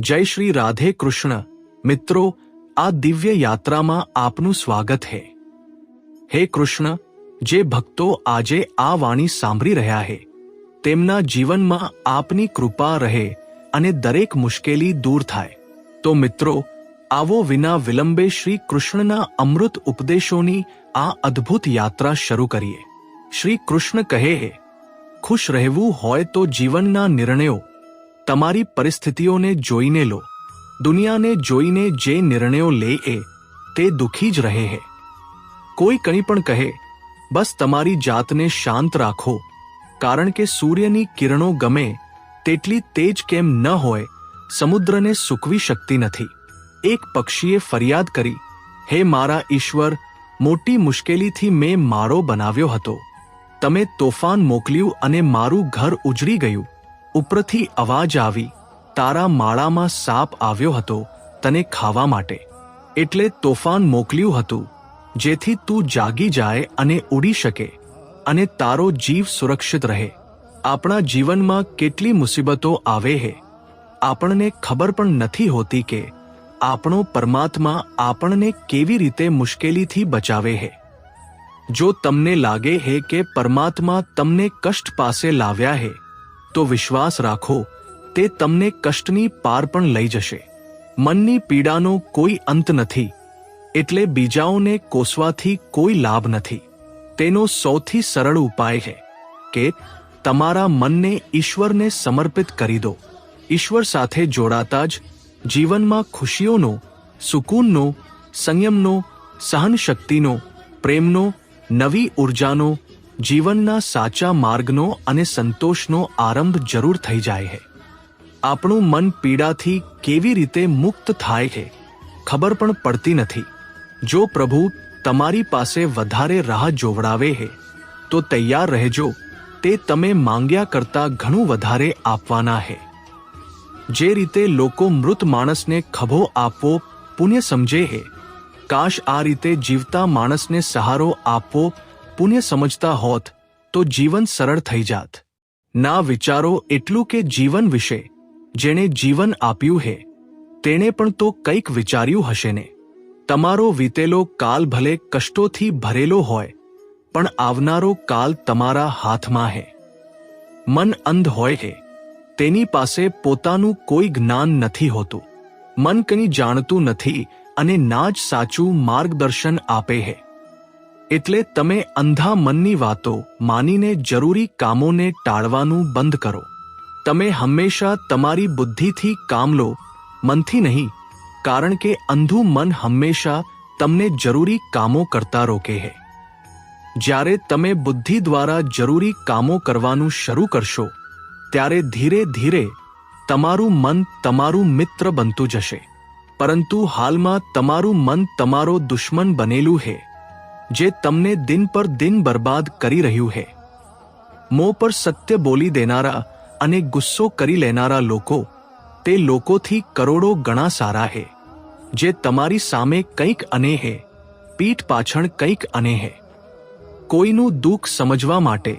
જય શ્રી રાધે કૃષ્ણ મિત્રો, આ દિવ્ય યાત્રામાં આપનું સ્વાગત છે। હે કૃષ્ણ, જે ભક્તો આજે આ વાણી સાંભળી રહ્યા છે તેમના જીવનમાં આપની કૃપા રહે અને દરેક મુશ્કેલી દૂર થાય। તો મિત્રો, આવો વિના વિલંબે શ્રી કૃષ્ણના અમૃત ઉપદેશોની આ અદ્ભુત યાત્રા શરૂ કરીએ। શ્રી કૃષ્ણ કહે છે, ખુશ રહેવું હોય તો જીવનના નિર્ણયો તમારી પરિસ્થિતિઓને જોઈને લો। દુનિયાને જોઈને જે નિર્ણયો લે તે દુઃખી જ રહે છે। કોઈ કંઈ પણ કહે, બસ તમારી જાતને શાંત રાખો, કારણ કે સૂર્યની કિરણો ગમે તેટલી તેજ કેમ ન હોય, સમુદ્રને સૂકવી શકતી નથી। એક પક્ષીએ ફરિયાદ કરી, હે મારા ઈશ્વર, મોટી મુશ્કેલીથી મેં માળો બનાવ્યો હતો, તમે તોફાન મોકલ્યું અને મારું ઘર ઉજળી ગયું। ઉપરથી અવાજ આવી, તારા માળામાં સાપ આવ્યો હતો તને ખાવા માટે, એટલે તોફાન મોકલ્યું હતું જેથી તું જાગી જાય અને ઉડી શકે અને તારો જીવ સુરક્ષિત રહે। આપણા જીવનમાં કેટલી મુસીબતો આવે છે, આપણને ખબર પણ નથી હોતી કે આપણો પરમાત્મા આપણને કેવી રીતે મુશ્કેલીથી બચાવે છે। જો તમને લાગે છે કે પરમાત્મા તમને કષ્ટ પાસે લાવ્યા છે તો વિશ્વાસ રાખો, તે તમને કષ્ટની પાર પણ લઈ જશે। મનની પીડાનો કોઈ અંત નથી, એટલે બીજાઓને કોસવાથી કોઈ લાભ નથી। તેનો સૌથી સરળ ઉપાય છે કે તમારા મનને ઈશ્વરને સમર્પિત કરી દો। ઈશ્વર સાથે જોડાતા જ જીવનમાં ખુશીઓનો, સુકૂનનો, સંયમનો, સહનશક્તિનો, પ્રેમનો, નવી ઉર્જાનો, જીવનના સાચા માર્ગનો અને સંતોષનો આરંભ જરૂર થઈ જાય છે। આપણું મન પીડાથી કેવી રીતે મુક્ત થાય છે ખબર પણ પડતી નથી। જો પ્રભુ તમારી પાસે વધારે રાહ જોવડાવે છે તો તૈયાર રહેજો, તે તમે માંગ્યા કરતાં ઘણું વધારે આપવાના છે। જે રીતે લોકો મૃત માણસને ખભો આપવો પુણ્ય સમજે છે, કાશ આ રીતે જીવતા માણસને સહારો આપવો પુણ્ય સમજતા હોત તો જીવન સરળ થઈ જાત। ના વિચારો એટલું કે જીવન વિશે જેણે જીવન આપ્યું છે તેણે પણ તો કંઈક વિચાર્યું હશે ને। તમારો વીતેલો કાલ ભલે કષ્ટોથી ભરેલો હોય, પણ આવનારો કાલ તમારા હાથમાં છે। મન અંધ હોય છે, તેની પાસે પોતાનું કોઈ જ્ઞાન નથી હોતું। મન કંઈ જાણતું નથી અને ના જ સાચું માર્ગદર્શન આપે છે। એટલે તમે અંધા મનની વાતો માનીને જરૂરી કામોને ટાળવાનું બંધ કરો। તમે હંમેશા તમારી બુદ્ધિથી કામ લો, મનથી નહીં, કારણ કે અંધું મન હંમેશા તમને જરૂરી કામો કરતા રોકે છે। જ્યારે તમે બુદ્ધિ દ્વારા જરૂરી કામો કરવાનું શરૂ કરશો ત્યારે ધીરે ધીરે તમારું મન તમારું મિત્ર બનતું જશે, પરંતુ હાલમાં તમારું મન તમારો દુશ્મન બનેલું છે, જે તમને દિન પર દિન બરબાદ કરી રહ્યું છે। મોં પર સત્ય બોલી દેનારા અને ગુસ્સો કરી લેનારા લોકો તે લોકોથી કરોડો ગણા સારા છે, જે તમારી સામે કંઈક અને છે, પીઠ પાછળ કંઈક અને છે। કોઈનું દુઃખ સમજવા માટે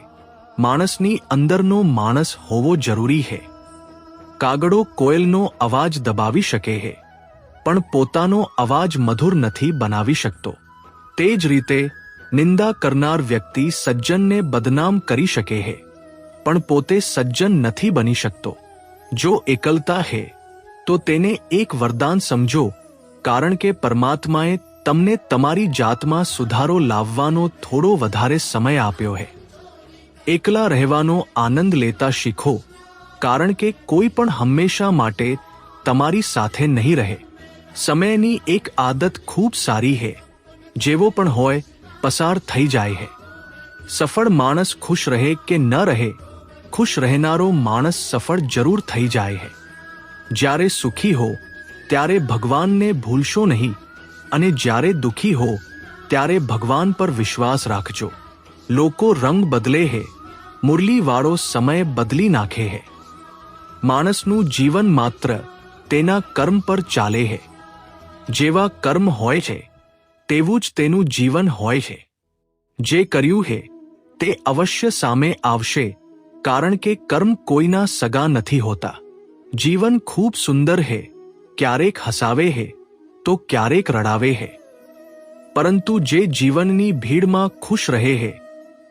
માણસની અંદરનો માણસ હોવો જરૂરી છે। કાગડો કોયલનો અવાજ દબાવી શકે છે, પણ પોતાનો અવાજ મધુર નથી બનાવી શકતો। તે જ રીતે નિંદા કરનાર વ્યક્તિ સજ્જનને બદનામ કરી શકે છે, પણ પોતે સજ્જન નથી બની શકતો। જો એકલતા છે તો તેને એક વરદાન સમજો, કારણ કે પરમાત્માએ તમને તમારી જાતમાં સુધારો લાવવાનો થોડો વધારે સમય આપ્યો છે। એકલા રહેવાનો આનંદ લેતા શીખો, કારણ કે કોઈ પણ હંમેશા માટે તમારી સાથે નહીં રહે। સમયની એક આદત ખૂબ સારી છે, જેવો પણ હોય પસાર થઈ જાય છે। સફળ માણસ ખુશ રહે કે ન રહે, ખુશ રહેનારો માણસ સફળ જરૂર થઈ જાય છે। જ્યારે સુખી હો ત્યારે ભગવાનને ભૂલશો નહીં, અને જ્યારે દુઃખી હો ત્યારે ભગવાન પર વિશ્વાસ રાખજો। લોકો રંગ બદલે છે, મુરલીવાળો સમય બદલી નાખે છે। માણસનું જીવન માત્ર તેના કર્મ પર ચાલે છે। જેવા કર્મ હોય છે તેવું જ તેનું જીવન હોય છે। જે કર્યું છે તે અવશ્ય સામે આવશે, કારણ કે કર્મ કોઈના સગા નથી હોતા। જીવન ખૂબ સુંદર હે, ક્યારેક હસાવે હે તો ક્યારેક રડાવે હે, પરંતુ જે જીવનની ભીડમાં ખુશ રહે હે,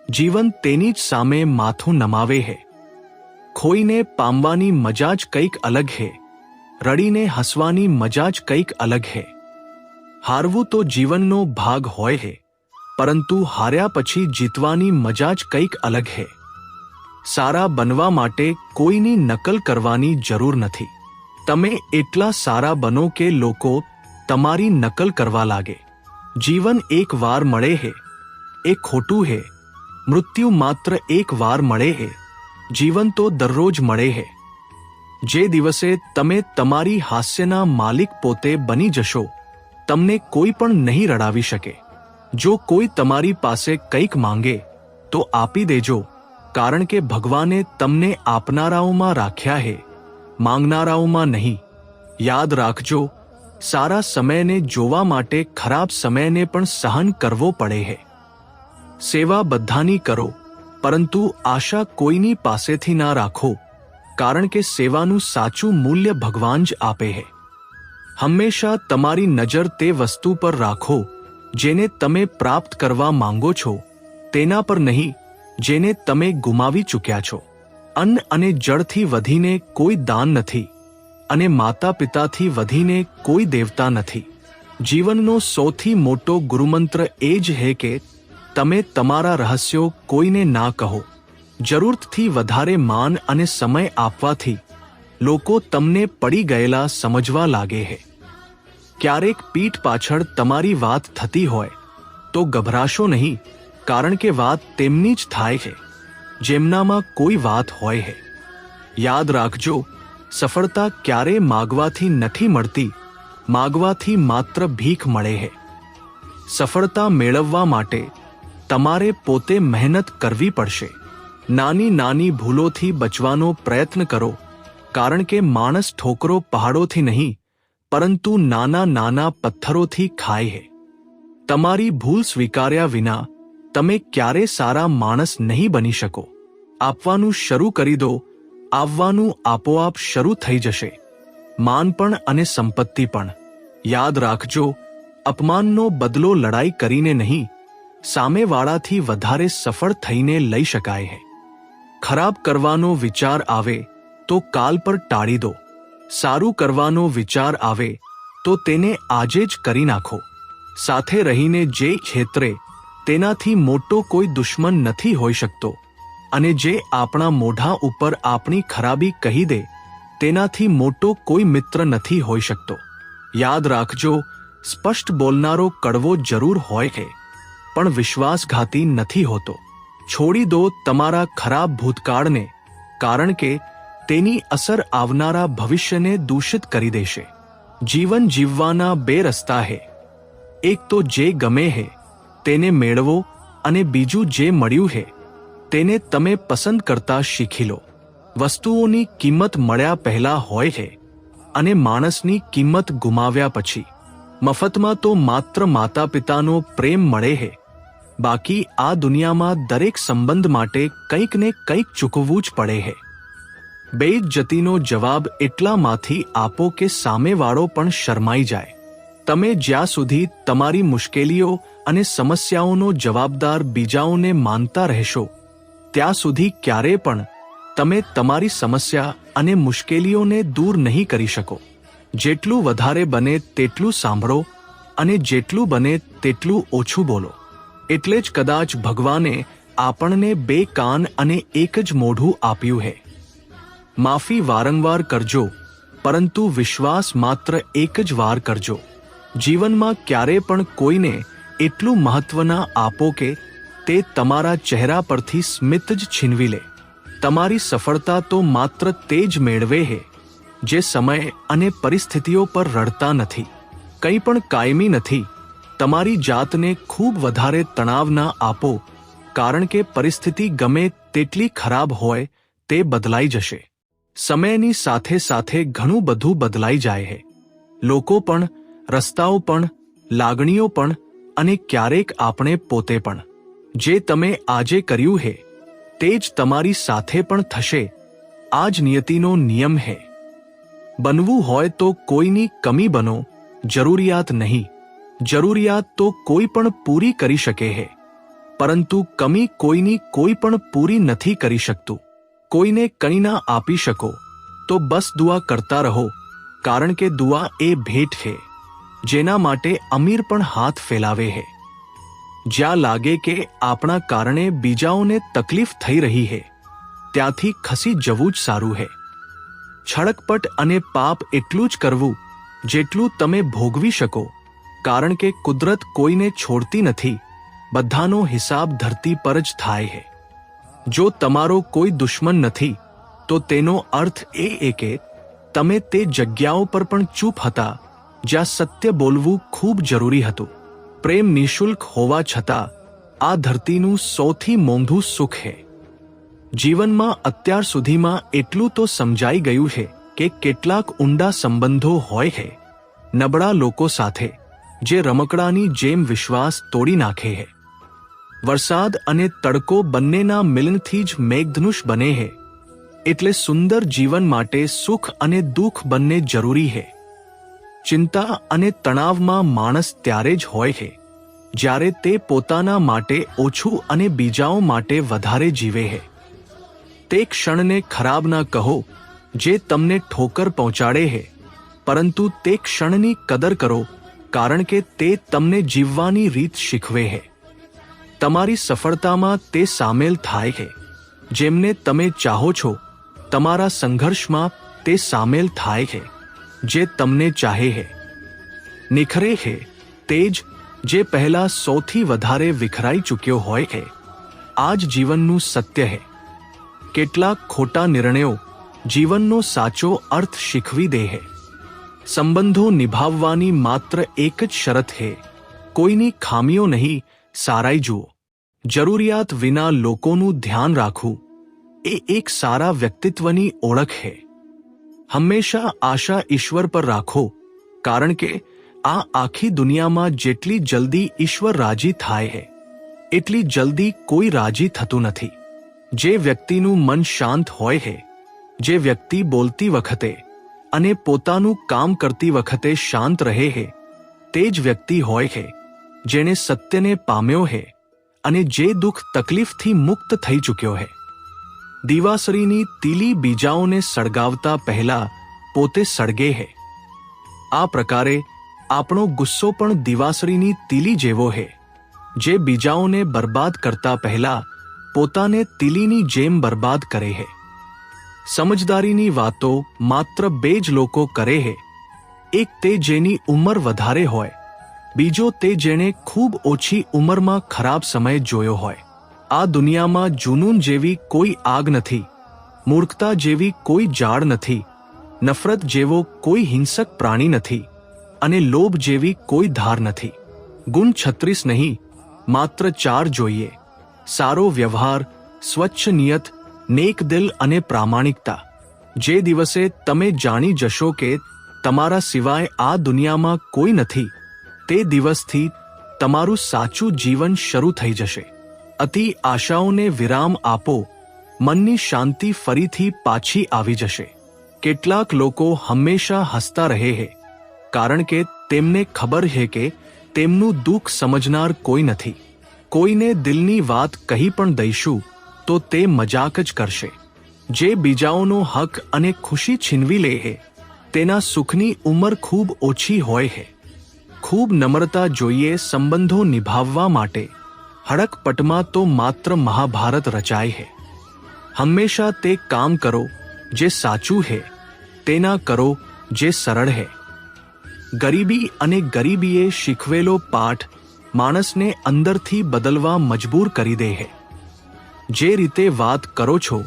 જીવન તેની જ સામે માથું નમાવે હે. ખોઈને પામવાની મજા જ કંઈક અલગ હે, રડીને હસવાની મજા જ કંઈક અલગ હે. હારવું તો જીવનનો ભાગ હોય હે, પરંતુ હાર્યા પછી જીતવાની મજા જ કંઈક અલગ હે. સારા બનવા માટે કોઈની નકલ કરવાની જરૂર નથી. તમે એટલા સારા બનો કે લોકો તમારી નકલ કરવા લાગે. જીવન એક વાર મળે હે, એ ખોટું હે. મૃત્યુ માત્ર એક વાર મળે હે, જીવન તો દરરોજ મળે હે. જે દિવસે તમે તમારી હાસ્યના માલિક પોતે બની જશો, તમને કોઈ પણ નહીં રડાવી શકે. જો કોઈ તમારી પાસે કંઈક માંગે તો આપી દેજો, કારણ કે ભગવાને તમને આપનારાઓમાં રાખ્યા હે, માંગનારાઓમાં નહીં. યાદ રાખજો, સારા સમયને જોવા માટે ખરાબ સમયને પણ સહન કરવો પડે હે. સેવા બધાની કરો, પરંતુ આશા કોઈની પાસેથી ના રાખો, કારણ કે સેવાનું સાચું મૂલ્ય ભગવાન જ આપે હે. હંમેશા તમારી નજર તે વસ્તુ પર રાખો જેને તમે પ્રાપ્ત કરવા માંગો છો, તેના પર નહીં જેને તમે ગુમાવી ચૂક્યા છો. અન્ન અને જળથી વધીને કોઈ દાન નથી, અને માતા પિતાથી વધીને કોઈ દેવતા નથી. જીવનનો સૌથી મોટો ગુરુમંત્ર એ જ હે કે તમે તમારા રહસ્યો કોઈને ના કહો. જરૂરથી વધારે માન અને સમય આપવાથી લોકો તમને પડી ગયેલા સમજવા લાગે હે. ક્યારેક પીઠ પાછળ તમારી વાત થતી હોય તો ગભરાશો નહીં, કારણ કે વાત તેમની જ થાય છે જેમનામાં કોઈ વાત હોય છે. યાદ રાખજો, સફળતા ક્યારે માગવાથી નથી મળતી, માગવાથી માત્ર ભીખ મળે છે. સફળતા મેળવવા માટે તમારે પોતે મહેનત કરવી પડશે. નાની નાની ભૂલોથી બચવાનો પ્રયત્ન કરો, કારણ કે માણસ ઠોકરો પહાડોથી નહીં, પરંતુ નાના નાના પથ્થરોથી ખાય છે. તમારી ભૂલ સ્વીકાર્યા વિના તમે ક્યારે સારા માણસ નહીં બની શકો. આપવાનું શરૂ કરી દો, આવવાનું આપોઆપ શરૂ થઈ જશે. માન પણ અને સંપત્તિ પણ. યાદ રાખજો, અપમાનનો બદલો લડાઈ કરીને નહીં, સામેવાળાથી વધારે સફળ થઈને લઈ શકાય છે. ખરાબ કરવાનો વિચાર આવે તો કાલ પર ટાળી દો. સારું કરવાનો વિચાર આવે તો તેને આજે જ કરી નાખો. સાથે રહીને જે છેતરે તેનાથી મોટો કોઈ દુશ્મન નથી હોઈ શકતો, અને જે આપણા મોઢા ઉપર આપણી ખરાબી કહી દે તેનાથી મોટો કોઈ મિત્ર નથી હોઈ શકતો. યાદ રાખજો, સ્પષ્ટ બોલનારો કડવો જરૂર હોય છે, પણ વિશ્વાસઘાતી નથી હોતો. છોડી દો તમારા ખરાબ ભૂતકાળને, કારણ કે તેની અસર આવનારા ભવિષ્યને દૂષિત કરી દેશે. જીવન જીવવાના બે રસ્તા છે. એક તો જે ગમે છે તેને મેળવો, અને બીજું જે મળ્યું છે તેને તમે પસંદ કરતા શીખી લો. વસ્તુઓની કિંમત મળ્યા પહેલા હોય છે, અને માણસની કિંમત ગુમાવ્યા પછી. મફતમાં તો માત્ર માતા પિતાનો પ્રેમ મળે છે, બાકી આ દુનિયામાં દરેક સંબંધ માટે કંઈક ને કંઈક ચૂકવવું જ પડે છે. બેઇજ્જતીનો જવાબ એટલામાંથી આપો કે સામેવાળો પણ શરમાઈ જાય. તમે જ્યાં સુધી તમારી મુશ્કેલીઓ અને સમસ્યાઓનો જવાબદાર બીજાઓને માનતા રહેશો, ત્યાં સુધી ક્યારે પણ તમે તમારી સમસ્યા અને મુશ્કેલીઓને દૂર નહીં કરી શકો. જેટલું વધારે બને તેટલું સાંભળો, અને જેટલું બને તેટલું ઓછું બોલો. એટલે જ કદાચ ભગવાને આપણને બે કાન અને એક જ મોઢું આપ્યું છે. માફી વારંવાર કરજો, પરંતુ વિશ્વાસ માત્ર એક જ વાર કરજો. જીવનમાં ક્યારે પણ કોઈને એટલું મહત્વ ના આપો કે તે તમારા ચહેરા પરથી સ્મિત જ છીનવી લે. તમારી સફળતા તો માત્ર તે જ મેળવે છે જે સમય અને પરિસ્થિતિઓ પર રડતા નથી. કંઈ પણ કાયમી નથી. તમારી જાતને ખૂબ વધારે તણાવ ના આપો, કારણ કે પરિસ્થિતિ ગમે તેટલી ખરાબ હોય તે બદલાઈ જશે. સમયની સાથે સાથે ઘણું બધું બદલાઈ જાય છે. લોકો પણ, રસ્તાઓ પણ, લાગણીઓ પણ, અને ક્યારેક આપણે પોતે પણ. જે તમે આજે કર્યું છે તે જ તમારી સાથે પણ થશે. આ જ નિયતિનો નિયમ છે. બનવું હોય તો કોઈની કમી બનો, જરૂરિયાત નહીં. જરૂરિયાત તો કોઈ પણ પૂરી કરી શકે હે, પરંતુ કમી કોઈની કોઈ પણ પૂરી નથી કરી શકતું. કોઈને કંઈ ના આપી શકો તો બસ દુઆ કરતા રહો, કારણ કે દુઆ એ ભેટ છે જેના માટે અમીર પણ હાથ ફેલાવે હે. જ્યાં લાગે કે આપણા કારણે બીજાઓને તકલીફ થઈ રહી હે, ત્યાંથી ખસી જવું જ સારું હે. છળકપટ અને પાપ એટલું જ કરવું જેટલું તમે ભોગવી શકો, કારણ કે કુદરત કોઈને છોડતી નથી. બધાનો હિસાબ ધરતી પર જ થાય છે. જો તમારો કોઈ દુશ્મન નથી તો તેનો અર્થ એ કે તમે તે જગ્યાઓ પર પણ ચૂપ હતા જ્યાં સત્ય બોલવું ખૂબ જરૂરી હતું. પ્રેમ નિઃશુલ્ક હોવા છતાં આ ધરતીનું સૌથી મોંઘું સુખ છે. જીવનમાં અત્યાર સુધીમાં એટલું તો સમજાઈ ગયું છે કે કેટલાક ઊંડા સંબંધો હોય છે નબળા લોકો સાથે, જે રમકડાની જેમ વિશ્વાસ તોડી નાખે છે. વરસાદ અને તડકો બંનેના મિલનથી જ મેઘધનુષ બને છે. એટલે સુંદર જીવન માટે સુખ અને દુઃખ બંને જરૂરી છે. ચિંતા અને તણાવમાં માણસ ત્યારે જ હોય છે જ્યારે તે પોતાના માટે ઓછું અને બીજાઓ માટે વધારે જીવે છે. તે ક્ષણને ખરાબ ના કહો જે તમને ઠોકર પહોંચાડે છે, પરંતુ તે ક્ષણની કદર કરો, કારણ કે તે તમને જીવવાની રીત શીખવે છે. તમારી સફળતામાં તે સામેલ થાય છે જેમને તમે ચાહો છો. તમારા સંઘર્ષમાં તે સામેલ થાય છે જે તમને ચાહે છે. નિખરે છે તે જ જે પહેલા સૌથી વધારે વિખરાઈ ચૂક્યો હોય છે. આ જ જીવનનું સત્ય છે. કેટલાક ખોટા નિર્ણયો જીવનનો સાચો અર્થ શીખવી દે છે. સંબંધો નિભાવવાની માત્ર એક જ શરત છે, કોઈની ખામીઓ નહીં, સારાઈ જુઓ. જરૂરિયાત વિના લોકોનું ધ્યાન રાખવું એ એક સારા વ્યક્તિત્વની ઓળખ છે. હંમેશા આશા ઈશ્વર પર રાખો, કારણ કે આ આખી દુનિયામાં જેટલી જલ્દી ઈશ્વર રાજી થાય છે એટલી જલ્દી કોઈ રાજી થતું નથી. જે વ્યક્તિનું મન શાંત હોય છે, જે વ્યક્તિ બોલતી વખતે અને પોતાનું કામ કરતી વખતે શાંત રહે છે, તે જ વ્યક્તિ હોય છે જેણે સત્યને પામ્યો છે અને જે દુઃખ તકલીફથી મુક્ત થઈ ચૂક્યો છે. દિવાસળીની તીલી બીજાઓને સળગાવતા પહેલા પોતે સળગે છે. આ પ્રકારે આપણો ગુસ્સો પણ દિવાસળીની તીલી જેવો છે, જે બીજાઓને બરબાદ કરતા પહેલા પોતાને તીલીની જેમ બરબાદ કરે છે. સમજદારીની વાતો માત્ર બે જ લોકો કરે છે. એક તે જેની ઉંમર વધારે હોય, બીજો તે જેણે ખૂબ ઓછી ઉંમરમાં ખરાબ સમય જોયો હોય. આ દુનિયામાં જુનૂન જેવી કોઈ આગ નથી, મૂર્ખતા જેવી કોઈ જાળ નથી, નફરત જેવો કોઈ હિંસક પ્રાણી નથી અને લોભ જેવી કોઈ ધાર નથી. ગુણ 36 નહીં, માત્ર 4 જોઈએ: સારો વ્યવહાર, સ્વચ્છ નિયત, નેક દિલ અને પ્રામાણિકતા. જે દિવસે તમે જાણી જશો કે તમારા સિવાય આ દુનિયામાં કોઈ નથી, તે દિવસથી તમારું સાચું જીવન શરૂ થઈ જશે. અતિ આશાઓને વિરામ આપો, મનની શાંતિ ફરીથી પાછી આવી જશે. કેટલાક લોકો હંમેશા હસતા રહે છે, કારણ કે તેમને ખબર છે કે તેમનું દુઃખ સમજનાર કોઈ નથી. કોઈને દિલની વાત કહી પણ દઈશું તો તે મજાક જ કરશે. જે બીજાઓનો હક અને ખુશી છીનવી લે છે, તેના સુખની ઉંમર ખૂબ ઓછી હોય છે. ખૂબ નમ્રતા જોઈએ સંબંધો નિભાવવા માટે. હડકપટમાં તો માત્ર મહાભારત રચાય છે. હંમેશા તે કામ કરો જે સાચું છે, તેના કરો જે સરળ છે. ગરીબી અને ગરીબીએ શીખવેલો પાઠ માણસને અંદરથી બદલવા મજબૂર કરી દે છે. જે રીતે વાત કરો છો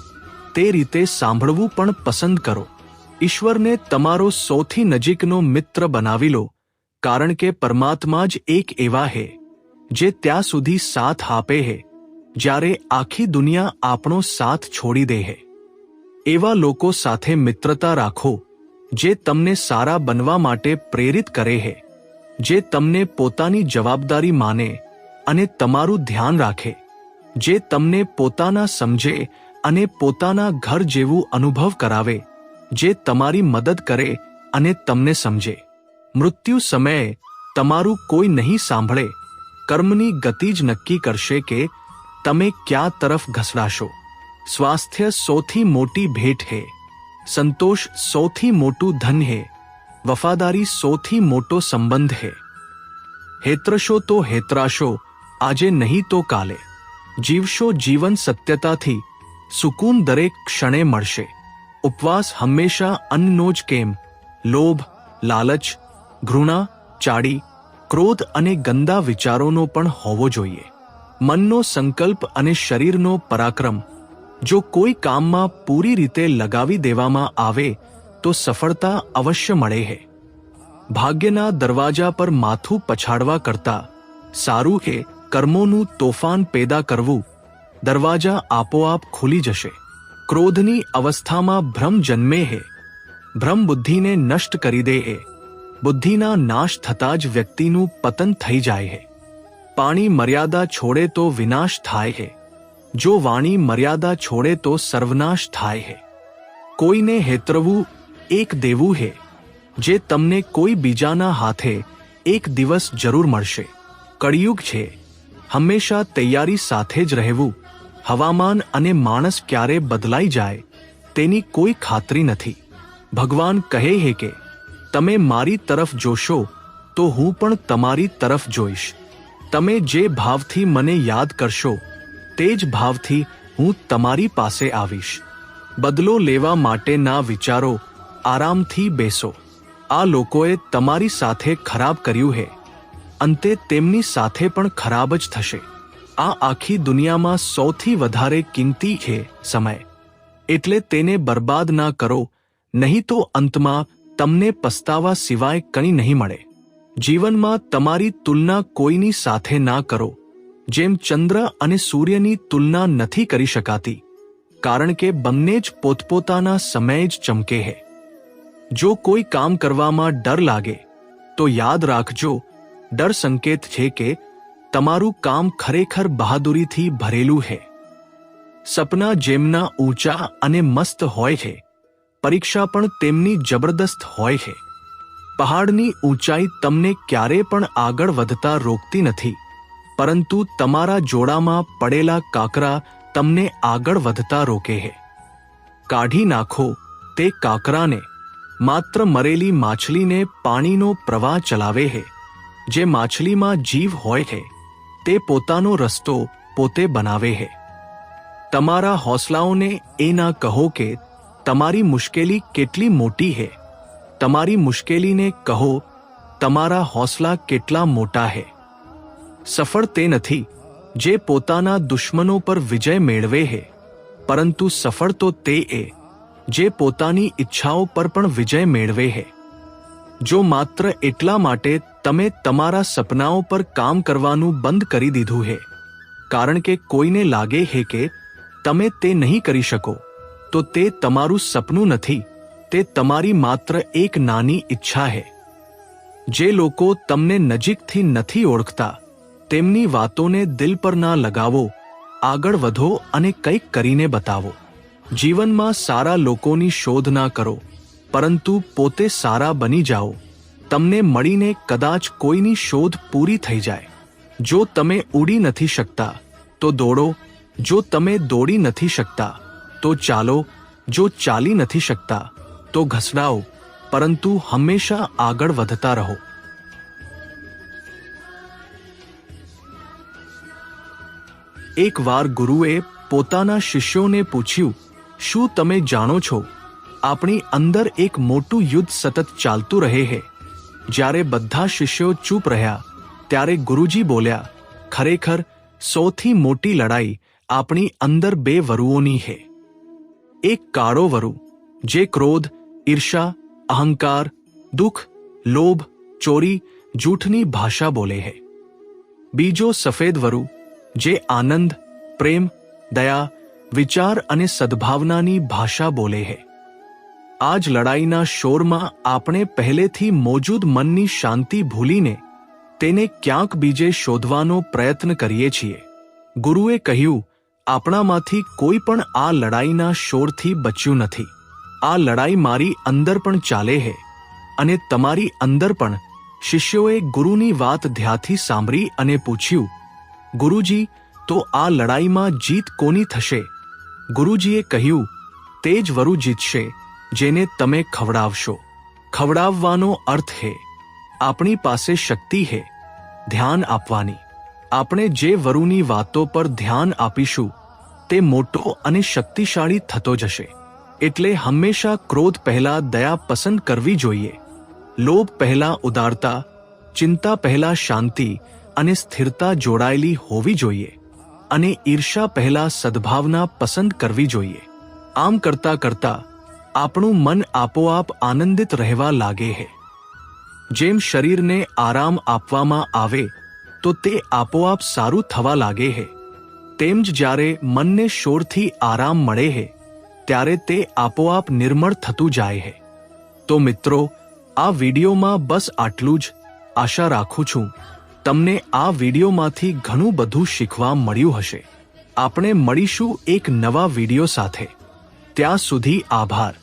તે રીતે સાંભળવું પણ પસંદ કરો. ઈશ્વરને તમારો સૌથી નજીકનો મિત્ર બનાવી લો, કારણ કે પરમાત્મા જ એક એવા છે જે ત્યાં સુધી સાથ આપે છે જ્યારે આખી દુનિયા આપણો સાથ છોડી દે છે. એવા લોકો સાથે મિત્રતા રાખો જે તમને સારા બનવા માટે પ્રેરિત કરે છે, જે તમને પોતાની જવાબદારી માને અને તમારું ધ્યાન રાખે, જે તમને પોતાના સમજે અને પોતાના ઘર જેવું અનુભવ કરાવે. જે તમારી મદદ કરે અને તમને સમજે. મૃત્યુ સમયે તમારું કોઈ નહીં સાંભળે. કર્મની ગતિ જ નક્કી કરશે કે તમે ક્યાં તરફ ઘસડાશો. સ્વાસ્થ્ય સૌથી મોટી ભેટ હે. સંતોષ સૌથી મોટું ધન હે. વફાદારી સૌથી મોટો સંબંધ હે. હેતરશો તો હેતરાશો, આજે નહીં તો કાલે. જીવશો જીવન સત્યતાથી, સુકૂન દરેક ક્ષણે મળશે. ઉપવાસ હંમેશા અન્નનો જ કેમ? લોભ, લાલચ, ઘૃણા, ચાડી, ક્રોધ અને ગંદા વિચારોનો પણ હોવો જોઈએ. મનનો સંકલ્પ અને શરીરનો પરાક્રમ જો કોઈ કામમાં પૂરી રીતે લગાવી દેવામાં આવે તો સફળતા અવશ્ય મળે છે. ભાગ્યના દરવાજા પર માથું પછાડવા કરતાં સારું છે કર્મોનું તોફાન પેદા કરવું. દરવાજા આપોઆપ ખુલી જશે. ક્રોધની અવસ્થામાં ભ્રમ જન્મે છે. ભ્રમ બુદ્ધિને નષ્ટ કરી દે છે. બુદ્ધિના નાશ થતાં જ વ્યક્તિનું પતન થઈ જાય છે. પાણી મર્યાદા છોડે તો વિનાશ થાય છે. જો વાણી મર્યાદા છોડે તો સર્વનાશ થાય છે. કોઈને હેતરવું એક દેવું છે, જે તમને કોઈ બીજાના હાથે એક દિવસ જરૂર મળશે. કળિયુગ છે, હંમેશા તૈયારી સાથે જ રહેવું. હવામાન અને માણસ ક્યારે બદલાઈ જાય તેની કોઈ ખાતરી નથી. ભગવાન કહે છે કે તમે મારી તરફ જોશો તો હું પણ તમારી તરફ જોઈશ. તમે જે ભાવથી મને યાદ કરશો તે જ ભાવથી હું તમારી પાસે આવીશ. બદલો લેવા માટે ના વિચારો, આરામથી બેસો. આ લોકોએ તમારી સાથે ખરાબ કર્યું છે, અંતે તેમની સાથે પણ ખરાબ જ થશે. આ આખી દુનિયામાં સૌથી વધારે કિંમતી છે સમય, એટલે તેને બરબાદ ના કરો, નહીં તો અંતમાં તમને પસ્તાવા સિવાય કંઈ નહીં મળે. જીવનમાં તમારી તુલના કોઈની સાથે ના કરો. જેમ ચંદ્ર અને સૂર્યની તુલના નથી કરી શકાતી, કારણ કે બંને જ પોતપોતાના સમયે જ ચમકે છે. જો કોઈ કામ કરવામાં ડર લાગે તો યાદ રાખજો, ડર સંકેત છે કે તમારું કામ ખરેખર બહાદુરીથી ભરેલું છે. સપના જેમના ઊંચા અને મસ્ત હોય છે, પરીક્ષા પણ તેમની જબરદસ્ત હોય છે. પહાડની ઊંચાઈ તમને ક્યારે પણ આગળ વધતા રોકતી નથી, પરંતુ તમારા જોડામાં પડેલા કાંકરા તમને આગળ વધતા રોકે છે. કાઢી નાખો તે કાંકરાને. માત્ર મરેલી માછલીને પાણીનો પ્રવાહ ચલાવે છે. જે માછલીમાં જીવ હોય છે તે પોતાનો રસ્તો પોતે બનાવે છે. તમારા હોંસલાઓને એ ના કહો કે તમારી મુશ્કેલી કેટલી મોટી છે. તમારી મુશ્કેલીને કહો તમારા હોંસલા કેટલા મોટા છે. સફળ તે નથી જે પોતાના દુશ્મનો પર વિજય મેળવે છે, પરંતુ સફળ તો તે જે પોતાની ઈચ્છાઓ પર પણ વિજય મેળવે છે. જો માત્ર એટલા માટે તમે તમારા સપનાઓ પર કામ કરવાનું બંધ કરી દીધું છે, કારણ કે કોઈને લાગે છે કે તમે તે નહીં કરી શકો, તો તે તમારું સપનું નથી, તે તમારી માત્ર એક નાની ઈચ્છા છે. જે લોકો તમને નજીકથી નથી ઓળખતા તેમની વાતોને દિલ પર ના લગાવો. આગળ વધો અને કંઈક કરીને બતાવો. જીવનમાં સારા લોકોની શોધ ના કરો, પરંતુ પોતે સારા બની જાઓ. તમને મળીને કદાચ કોઈની શોધ પૂરી થઈ જાય. જો તમે ઉડી નથી શકતા તો દોડો. જો તમે દોડી નથી શકતા તો ચાલો. જો ચાલી નથી શકતા તો ઘસડાઓ, પરંતુ હંમેશા આગળ વધતા રહો. એક વાર ગુરુએ પોતાના શિષ્યોને પૂછ્યું, શું તમે જાણો છો, આપણી અંદર એક મોટું યુદ્ધ સતત ચાલતું રહે છે. જ્યારે બધા શિષ્યો ચૂપ રહ્યા ત્યારે ગુરુજી બોલ્યા, ખરેખર સૌથી મોટી લડાઈ આપણી અંદર બે વરુઓની છે. એક કાળો વરુ જે ક્રોધ, ઈર્ષા, અહંકાર, દુઃખ, લોભ, ચોરી, જૂઠની ભાષા બોલે છે. બીજો સફેદ વરુ જે આનંદ, પ્રેમ, દયા, વિચાર અને સદ્ભાવનાની ભાષા બોલે છે. આ જ લડાઈના શોરમાં આપણે પહેલેથી મોજૂદ મનની શાંતિ ભૂલીને તેને ક્યાંક બીજે શોધવાનો પ્રયત્ન કરીએ છીએ. ગુરુએ કહ્યું, આપણામાંથી કોઈ પણ આ લડાઈના શોરથી બચ્યું નથી. આ લડાઈ મારી અંદર પણ ચાલે હે અને તમારી અંદર પણ. શિષ્યોએ ગુરુની વાત ધ્યાનથી સાંભળી અને પૂછ્યું, ગુરુજી, તો આ લડાઈમાં જીત કોની થશે? ગુરુજીએ કહ્યું, તે જ વરુ જીતશે જેને તમે ખવડાવશો. ખવડાવવાનો અર્થ હે આપણી પાસે શક્તિ હે ધ્યાન આપવાની. આપણે જે વરુની વાતો પર ધ્યાન આપીશું તે મોટો અને શક્તિશાળી થતો જશે. એટલે હંમેશા ક્રોધ પહેલા દયા પસંદ કરવી જોઈએ, લોભ પહેલા ઉદારતા, ચિંતા પહેલા શાંતિ અને સ્થિરતા જોડાયેલી હોવી જોઈએ, અને ઈર્ષા પહેલા સદ્ભાવના પસંદ કરવી જોઈએ. આમ કરતા કરતા આપણું મન આપોઆપ આનંદિત રહેવા લાગે છે. જેમ શરીરને આરામ આપવામાં આવે તો તે આપોઆપ સારું થવા લાગે છે, તેમ જ જ્યારે મનને શોરથી આરામ મળે છે ત્યારે તે આપોઆપ નિર્મળ થતું જાય છે. તો મિત્રો, આ વિડીયોમાં બસ આટલું જ. આશા રાખું છું તમને આ વિડીયોમાંથી ઘણું બધું શીખવા મળ્યું હશે. આપણે મળીશું એક નવા વિડીયો સાથે. ત્યાં સુધી આભાર.